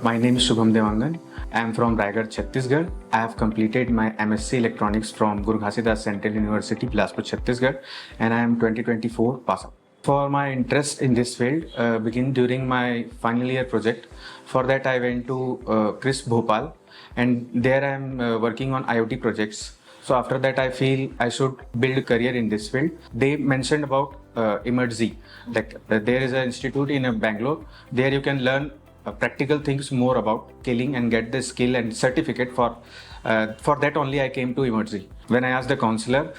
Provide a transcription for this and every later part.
My name is Shubham Dewangan. I am from Raigad, Chhattisgarh. I have completed my MSc Electronics from Guru Ghasidas Central University, Bilaspur, Chhattisgarh, and I am 2024 pass out. For my interest in this field, began during my final year project. For that, I went to Chris Bhopal, and there I am working on IoT projects. So after that, I feel I should build a career in this field. They mentioned about Emertxe, like there is an institute in Bangalore. There you can learn practical things more about scaling and get the skill and certificate for that only I came to Emertxe. When I asked the counselor,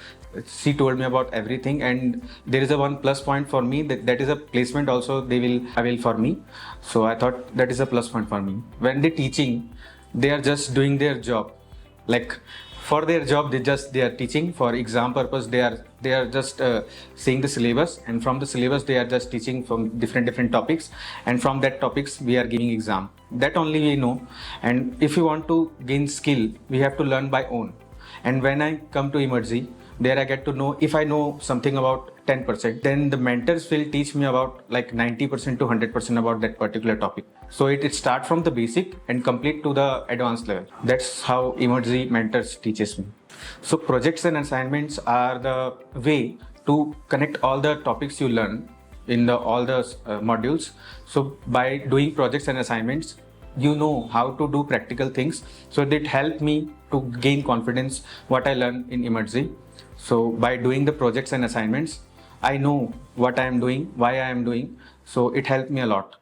she told me about everything, and there is a one plus point for me that is a placement also they will avail for me. So I thought that is a plus point for me. When they teaching, they are just doing their job, like for their job they are teaching. For exam purpose they are just seeing the syllabus, and from the syllabus they are just teaching from different topics, and from that topics we are giving exam. That only we know. And if you want to gain skill, we have to learn by own. And when I come to Emertxe, there I get to know, if I know something about 10%, then the mentors will teach me about like 90% to 100% about that particular topic. So it starts from the basic and complete to the advanced level. That's how Emertxe mentors teaches me. So projects and assignments are the way to connect all the topics you learn in all the modules. So by doing projects and assignments, you know how to do practical things. So that helped me to gain confidence what I learned in Emertxe. So by doing the projects and assignments, I know what I am doing, why I am doing. So it helped me a lot.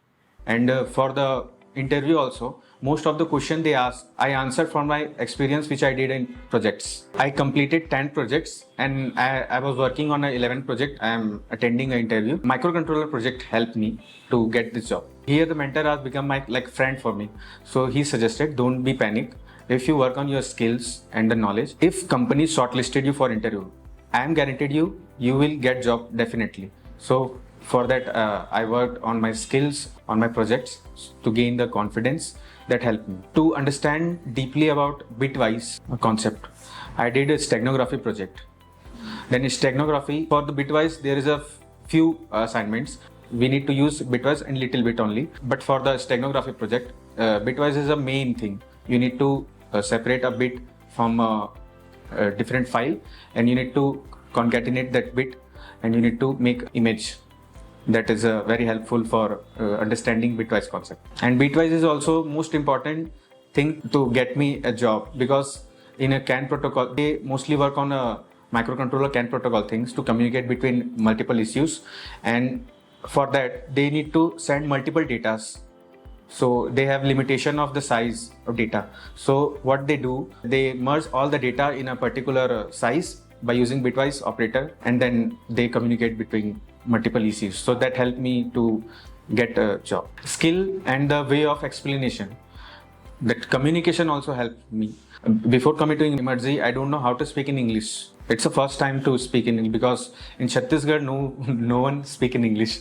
And for the interview also, most of the questions they asked, I answered from my experience which I did in projects. I completed 10 projects, and I was working on an 11th project. I am attending an interview. Microcontroller project helped me to get this job. Here the mentor has become my friend for me. So he suggested, don't be panic. If you work on your skills and the knowledge, if company shortlisted you for interview, I am guaranteed you will get job definitely. So for that, I worked on my skills, on my projects to gain the confidence. That helped me to understand deeply about bitwise concept. I did a steganography project. Then in steganography, for the bitwise, there is a few assignments. We need to use bitwise and little bit only. But for the steganography project, bitwise is a main thing. You need to separate a bit from a different file, and you need to concatenate that bit, and you need to make image. That is very helpful for understanding bitwise concept. And bitwise is also most important thing to get me a job, because in a CAN protocol, they mostly work on a microcontroller CAN protocol things to communicate between multiple issues. And for that, they need to send multiple datas. So they have limitation of the size of data. So what they do, they merge all the data in a particular size by using bitwise operator, and then they communicate between multiple ECUs. So that helped me to get a job. Skill and the way of explanation. That communication also helped me. Before coming to Emertxe, I don't know how to speak in English. It's the first time to speak in English, because in Chhattisgarh, no one speak in English.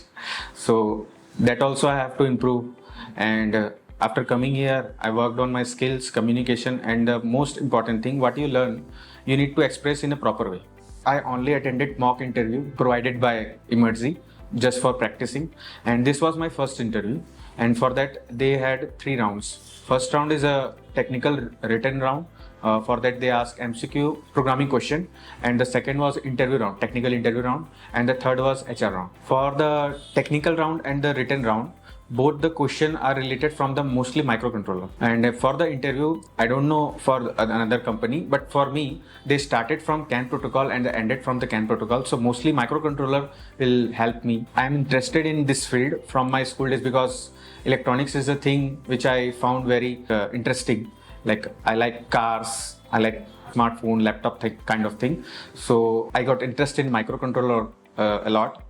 So that also I have to improve. And after coming here, I worked on my skills, communication, and the most important thing, what you learn, you need to express in a proper way. I only attended mock interview provided by Emertxe just for practicing, and this was my first interview. And for that, they had 3 rounds. First round is a technical written round. For that, they ask MCQ programming question, and the second was interview round, technical interview round, and the third was HR round. For the technical round and the written round, both the question are related from the mostly microcontroller. And for the interview, I don't know for another company, but for me, they started from CAN protocol and they ended from the CAN protocol. So mostly microcontroller will help me. I'm interested in this field from my school days, because electronics is a thing which I found very interesting. Like I like cars, I like smartphone, laptop kind of thing. So I got interested in microcontroller a lot.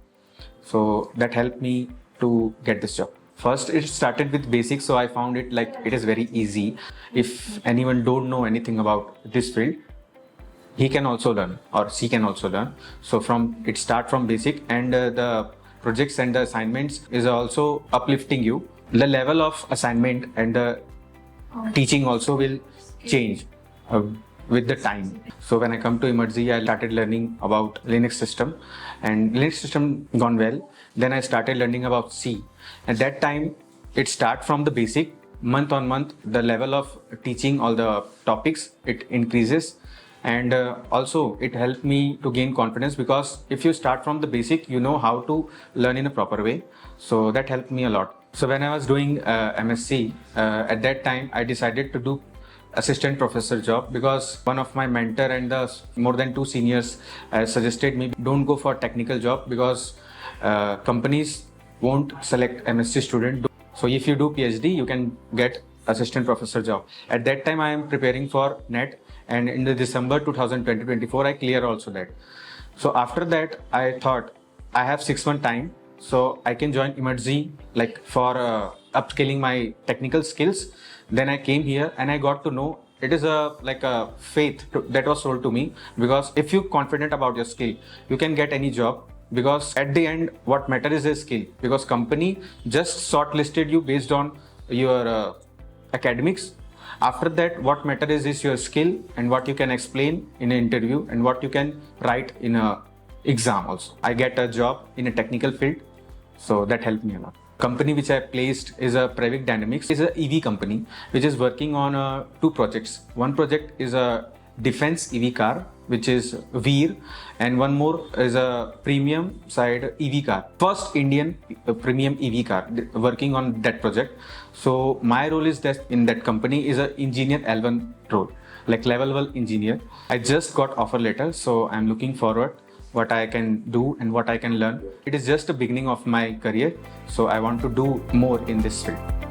So that helped me to get this job. First, it started with basics, so I found it it is very easy. If anyone don't know anything about this field, he can also learn, or she can also learn. So it start from basic, and the projects and the assignments is also uplifting you. The level of assignment and the teaching also will change with the time. So when I come to Emertxe, I started learning about Linux system, and Linux system gone well. Then I started learning about C. At that time, it start from the basic, month on month, the level of teaching all the topics, it increases. And also it helped me to gain confidence, because if you start from the basic, you know how to learn in a proper way. So that helped me a lot. So when I was doing MSc, at that time I decided to do assistant professor job, because one of my mentor and the more than 2 seniors suggested me, don't go for technical job, because companies won't select MSc student. So if you do PhD, you can get assistant professor job. At that time I am preparing for NET, and in the December 2024 I clear also that. So after that I thought I have 6 months time, so I can join Emertxe like for upscaling my technical skills. Then I came here and I got to know it is a faith that was told to me, because if you're confident about your skill, you can get any job, because at the end what matters is skill, because company just shortlisted you based on your academics. After that, what matters is your skill and what you can explain in an interview and what you can write in a exam also. I get a job in a technical field, so that helped me a lot. Company which I placed is a Pravaig Dynamics. It's a EV company which is working on 2 projects. One project is a defense EV car, which is Veer, and one more is a premium side EV car. First Indian premium EV car working on that project. So my role is that in that company is a engineer L1 role, like level 1 engineer. I just got offer letter, so I'm looking forward what I can do and what I can learn. It is just the beginning of my career, so I want to do more in this field.